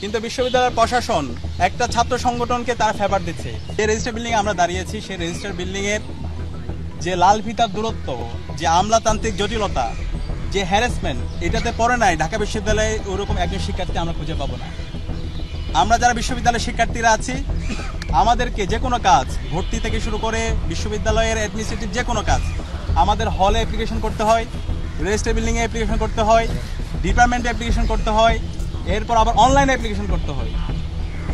কিন্তু বিশ্ববিদ্যালয়ের প্রশাসন একটা ছাত্র সংগঠনকে তারা ফেভার দিচ্ছে। যে রেজিস্টার বিল্ডিং আমরা দাঁড়িয়েছি সেই রেজিস্টার বিল্ডিং এর যে লাল ফিতার দূরত্ব, যে আমলাতান্ত্রিক জটিলতা, যে হ্যারাসমেন্ট, এটাতে পড়ে নাই ঢাকা বিশ্ববিদ্যালয়ে ওরকম একজন শিক্ষার্থী আমরা খুঁজে পাবো না। আমরা যারা বিশ্ববিদ্যালয়ের শিক্ষার্থীরা আছি, আমাদেরকে যে কোনো কাজ, ভর্তি থেকে শুরু করে বিশ্ববিদ্যালয়ের অ্যাডমিনিস্ট্রেটিভ যে কোনো কাজ আমাদের হলে অ্যাপ্লিকেশন করতে হয়, রেজিস্টার বিল্ডিংয়ে অ্যাপ্লিকেশন করতে হয়, ডিপার্টমেন্টে অ্যাপ্লিকেশন করতে হয়, এরপর আবার অনলাইনে অ্যাপ্লিকেশন করতে হয়।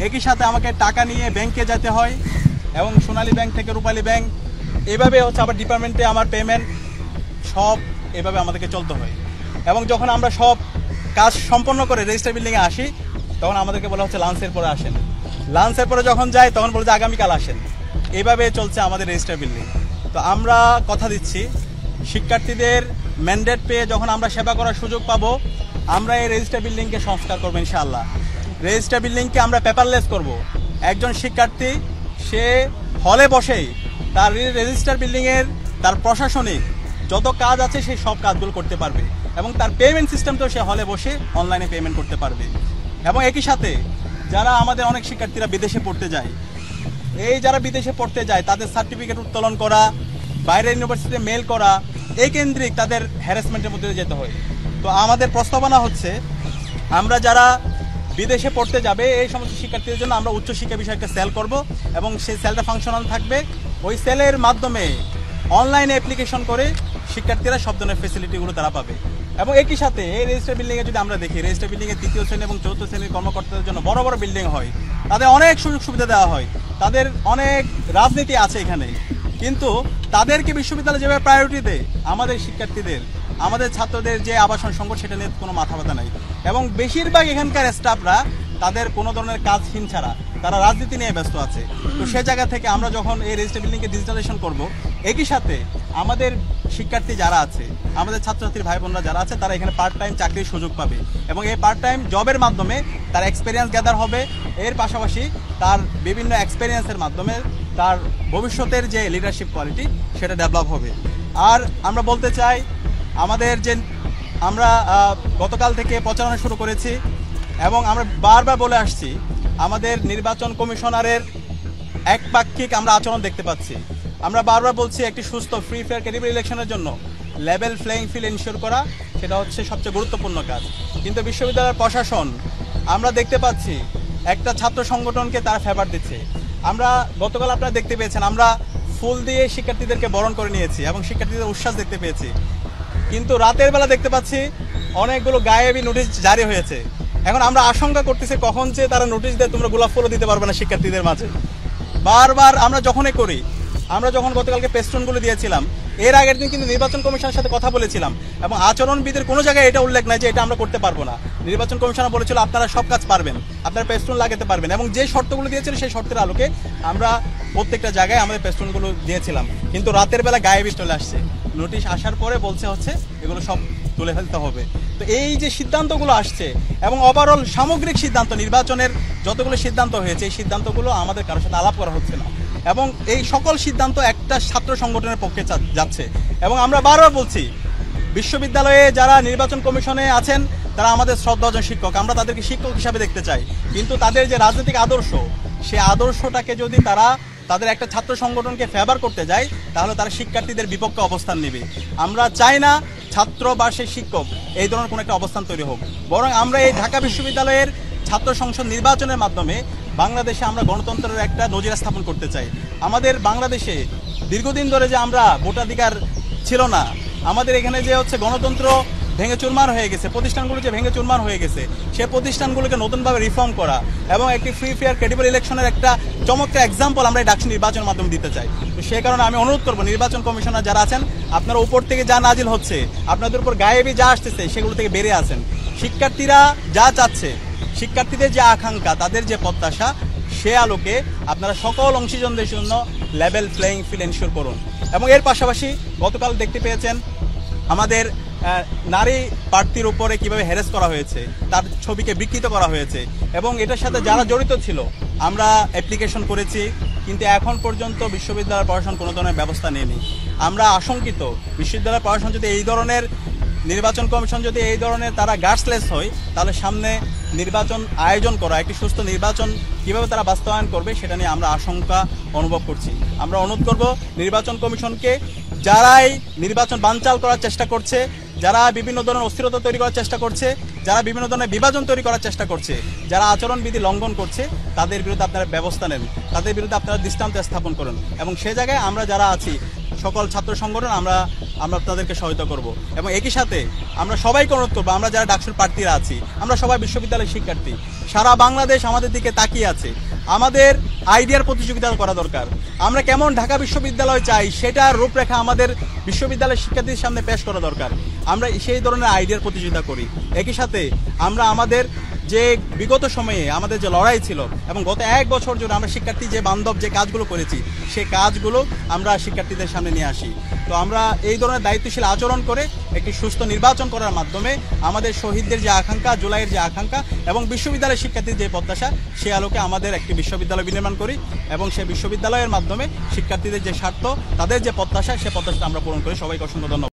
একই সাথে আমাকে টাকা নিয়ে ব্যাংকে যেতে হয় এবং সোনালী ব্যাংক থেকে রূপালী ব্যাংক, এভাবে হচ্ছে আবার ডিপার্টমেন্টে আমার পেমেন্ট সব এভাবে আমাদেরকে চলতে হয়। এবং যখন আমরা সব কাজ সম্পন্ন করে রেজিস্টার বিল্ডিংয়ে আসি তখন আমাদেরকে বলা হচ্ছে লাঞ্চের পরে আসেন, লাঞ্চের পরে যখন যাই তখন বলে যে আগামীকাল আসেন। এইভাবে চলছে আমাদের রেজিস্টার বিল্ডিং। তো আমরা কথা দিচ্ছি, শিক্ষার্থীদের ম্যান্ডেট পেয়ে যখন আমরা সেবা করার সুযোগ পাবো, আমরা এই রেজিস্টার বিল্ডিংকে সংস্কার করবো ইনশাআল্লাহ। রেজিস্টার বিল্ডিংকে আমরা পেপারলেস করব। একজন শিক্ষার্থী সে হলে বসেই তার রেজিস্টার বিল্ডিংয়ের তার প্রশাসনিক যত কাজ আছে সেই সব কাজগুলো করতে পারবে এবং তার পেমেন্ট সিস্টেমটাও সে হলে বসে অনলাইনে পেমেন্ট করতে পারবে। এবং একই সাথে যারা আমাদের অনেক শিক্ষার্থীরা বিদেশে পড়তে যায়, এই যারা বিদেশে পড়তে যায় তাদের সার্টিফিকেট উত্তোলন করা, বাইরের ইউনিভার্সিটিতে মেল করা, এই কেন্দ্রিক তাদের হ্যারাসমেন্টের মধ্যে যেতে হয়। তো আমাদের প্রস্তাবনা হচ্ছে, আমরা যারা বিদেশে পড়তে যাবে এই সমস্ত শিক্ষার্থীদের জন্য আমরা উচ্চশিক্ষা বিষয়ে একটা সেল করব এবং সেই সেলটা ফাংশনাল থাকবে। ওই সেলের মাধ্যমে অনলাইনে অ্যাপ্লিকেশন করে শিক্ষার্থীরা সব ধরনের ফেসিলিটিগুলো তারা পাবে। এবং একই সাথে এই রেজিস্টার বিল্ডিংয়ে যদি আমরা দেখি, রেজিস্টার বিল্ডিংয়ে তৃতীয় শ্রেণী এবং চতুর্থ শ্রেণীর কর্মকর্তাদের জন্য বড় বড় বিল্ডিং হয়, তাদের অনেক সুযোগ সুবিধা দেওয়া হয়, তাদের অনেক রাজনীতি আছে এখানে, কিন্তু তাদেরকে বিশ্ববিদ্যালয় যেভাবে প্রায়োরিটি দেয় আমাদের শিক্ষার্থীদের, আমাদের ছাত্রদের যে আবাসন সংকট, সেটা নিয়ে কোনো মাথা ব্যথা নাই। এবং বেশিরভাগ এখানকার স্টাফরা তাদের কোনো ধরনের কাজহীন ছাড়া তারা রাজনীতি নিয়ে ব্যস্ত আছে। তো সে জায়গা থেকে আমরা যখন এই রেজিস্টার বিল্ডিংকে ডিজিটালাইজেশন করব, একই সাথে আমাদের শিক্ষার্থী যারা আছে, আমাদের ছাত্রছাত্রীর ভাই বোনরা যারা আছে, তারা এখানে পার্ট টাইম চাকরির সুযোগ পাবে এবং এই পার্ট টাইম জবের মাধ্যমে তার এক্সপিরিয়েন্স গ্যাদার হবে। এর পাশাপাশি তার বিভিন্ন এক্সপিরিয়েন্সের মাধ্যমে তার ভবিষ্যতের যে লিডারশিপ কোয়ালিটি সেটা ডেভেলপ হবে। আর আমরা বলতে চাই, আমাদের যে আমরা গতকাল থেকে প্রচারণা শুরু করেছি এবং আমরা বারবার বলে আসছি, আমাদের নির্বাচন কমিশনারের একপাক্ষিক আমরা আচরণ দেখতে পাচ্ছি। আমরা বারবার বলছি, একটি সুস্থ ফ্রি ফেয়ার ক্রেডিবল ইলেকশনের জন্য লেভেল প্লেইং ফিল্ড এনশিওর করা সেটা হচ্ছে সবচেয়ে গুরুত্বপূর্ণ কাজ। কিন্তু বিশ্ববিদ্যালয়ের প্রশাসন আমরা দেখতে পাচ্ছি একটা ছাত্র সংগঠনকে তারা ফেভার দিচ্ছে। আমরা গতকাল আপনারা দেখতে পেয়েছেন, আমরা ফুল দিয়ে শিক্ষার্থীদেরকে বরণ করে নিয়েছি এবং শিক্ষার্থীদের উচ্ছ্বাস দেখতে পেয়েছি। কিন্তু রাতের বেলা দেখতে পাচ্ছি অনেকগুলো গায়েবী নোটিশ জারি হয়েছে। এখন আমরা আশঙ্কা করতেছি কখন যে তারা নোটিশ দেয় তোমরা গোলাপ ফুলও দিতে পারবে না শিক্ষার্থীদের মাঝে। বারবার আমরা যখনই করি, আমরা যখন গতকালকে পেস্টনগুলো দিয়েছিলাম, এর আগের দিন কিন্তু নির্বাচন কমিশনের সাথে কথা বলেছিলাম এবং আচরণবিধির কোনো জায়গায় এটা উল্লেখ নাই যে এটা আমরা করতে পারবো না। নির্বাচন কমিশনার বলেছিল আপনারা সব কাজ পারবেন, আপনারা পেস্টন লাগাতে পারবেন, এবং যে শর্তগুলো দিয়েছিল সেই শর্তের আলোকে আমরা প্রত্যেকটা জায়গায় আমাদের পেস্টনগুলো দিয়েছিলাম। কিন্তু রাতের বেলা গায়েবী চলে আসছে, নোটিশ আসার পরে বলছে হচ্ছে এগুলো সব তুলে ফেলতে হবে। তো এই যে সিদ্ধান্তগুলো আসছে এবং ওভারঅল সামগ্রিক সিদ্ধান্ত, নির্বাচনের যতগুলো সিদ্ধান্ত হয়েছে এই সিদ্ধান্তগুলো আমাদের কারোর সাথে আলাপ করা হচ্ছে না এবং এই সকল সিদ্ধান্ত একটা ছাত্র সংগঠনের পক্ষে যাচ্ছে। এবং আমরা বারবার বলছি, বিশ্ববিদ্যালয়ে যারা নির্বাচন কমিশনে আছেন তারা আমাদের শ্রদ্ধাভাজন শিক্ষক, আমরা তাদেরকে শিক্ষক হিসাবে দেখতে চাই। কিন্তু তাদের যে রাজনৈতিক আদর্শ, সেই আদর্শটাকে যদি তারা তাদের একটা ছাত্র সংগঠনকে ফেভার করতে যায় তাহলে তারা শিক্ষার্থীদের বিপক্ষে অবস্থান নেবে। আমরা চাই না ছাত্র বা সেই শিক্ষক এই ধরনের কোনো একটা অবস্থান তৈরি হোক, বরং আমরা এই ঢাকা বিশ্ববিদ্যালয়ের ছাত্র সংসদ নির্বাচনের মাধ্যমে বাংলাদেশে আমরা গণতন্ত্রের একটা নজির স্থাপন করতে চাই। আমাদের বাংলাদেশে দীর্ঘদিন ধরে যে আমরা ভোটাধিকার ছিল না, আমাদের এখানে যে হচ্ছে গণতন্ত্র ভেঙে চুরমার হয়ে গেছে, প্রতিষ্ঠানগুলো যে ভেঙে চুরমার হয়ে গেছে, সেই প্রতিষ্ঠানগুলোকে নতুনভাবে রিফর্ম করা এবং একটি ফ্রি ফেয়ার ক্রেডিবল ইলেকশনের একটা চমৎকার এক্সাম্পল আমরা এই ডাকসু নির্বাচনের মাধ্যমে দিতে চাই। তো সেই কারণে আমি অনুরোধ করবো, নির্বাচন কমিশনার যারা আছেন, আপনারা উপর থেকে যা নাজিল হচ্ছে, আপনাদের উপর গায়েবী যা আসতেছে সেগুলো থেকে বেরিয়ে আসেন। শিক্ষার্থীরা যা চাচ্ছে, শিক্ষার্থীদের যে আকাঙ্ক্ষা, তাদের যে প্রত্যাশা, সে আলোকে আপনারা সকল অংশীজনদের জন্য লেভেল প্লেইং ফিল্ড এনশিওর করুন। এবং এর পাশাপাশি গতকাল দেখতে পেয়েছেন আমাদের নারী প্রার্থীর উপরে কিভাবে হ্যারাস করা হয়েছে, তার ছবিকে বিকৃত করা হয়েছে এবং এটার সাথে যারা জড়িত ছিল আমরা অ্যাপ্লিকেশন করেছি, কিন্তু এখন পর্যন্ত বিশ্ববিদ্যালয় প্রশাসন কোনো ধরনের ব্যবস্থা নেয়নি। আমরা আশঙ্কিত, বিশ্ববিদ্যালয় প্রশাসন যদি এই ধরনের, নির্বাচন কমিশন যদি এই ধরনের তারা গার্ডসলেস হয়, তাহলে সামনে নির্বাচন আয়োজন করা, একটি সুস্থ নির্বাচন কিভাবে তারা বাস্তবায়ন করবে সেটা নিয়ে আমরা আশঙ্কা অনুভব করছি। আমরা অনুরোধ করব নির্বাচন কমিশনকে, যারাই নির্বাচন বানচাল করার চেষ্টা করছে, যারা বিভিন্ন ধরনের অস্থিরতা তৈরি করার চেষ্টা করছে, যারা বিভিন্ন ধরনের বিভাজন তৈরি করার চেষ্টা করছে, যারা আচরণবিধি লঙ্ঘন করছে, তাদের বিরুদ্ধে আপনারা ব্যবস্থা নেন, তাদের বিরুদ্ধে আপনারা দৃষ্টান্ত স্থাপন করুন। এবং সে জায়গায় আমরা যারা আছি, সকল ছাত্র সংগঠন, আমরা তাদেরকে সহায়তা করব। এবং একই সাথে আমরা সবাইকে অনুরোধ করবো, আমরা যারা ডাকসুর প্রার্থীরা আছি, আমরা সবাই বিশ্ববিদ্যালয়ের শিক্ষার্থী, সারা বাংলাদেশ আমাদের দিকে তাকিয়ে আছে। আমাদের আইডিয়ার প্রতিযোগিতা করা দরকার। আমরা কেমন ঢাকা বিশ্ববিদ্যালয় চাই সেটার রূপরেখা আমাদের বিশ্ববিদ্যালয়ের শিক্ষার্থীদের সামনে পেশ করা দরকার। আমরা সেই ধরনের আইডিয়ার প্রতিযোগিতা করি। একই সাথে আমরা আমাদের যে বিগত সময়ে আমাদের যে লড়াই ছিল এবং গত 1 বছর জন্য আমরা শিক্ষার্থী যে বান্ধব যে কাজগুলো করেছি, সেই কাজগুলো আমরা শিক্ষার্থীদের সামনে নিয়ে আসি। তো আমরা এই ধরনের দায়িত্বশীল আচরণ করে একটি সুস্থ নির্বাচন করার মাধ্যমে আমাদের শহীদদের যে আকাঙ্ক্ষা, জুলাইয়ের যে আকাঙ্ক্ষা এবং বিশ্ববিদ্যালয়ের শিক্ষার্থীর যে প্রত্যাশা, সে আলোকে আমাদের একটি বিশ্ববিদ্যালয় বিনির্মাণ করি এবং সেই বিশ্ববিদ্যালয়ের মাধ্যমে শিক্ষার্থীদের যে স্বার্থ, তাদের যে প্রত্যাশা, সে প্রত্যাশা আমরা পূরণ করি। সবাইকে অসংখ্য ধন্যবাদ।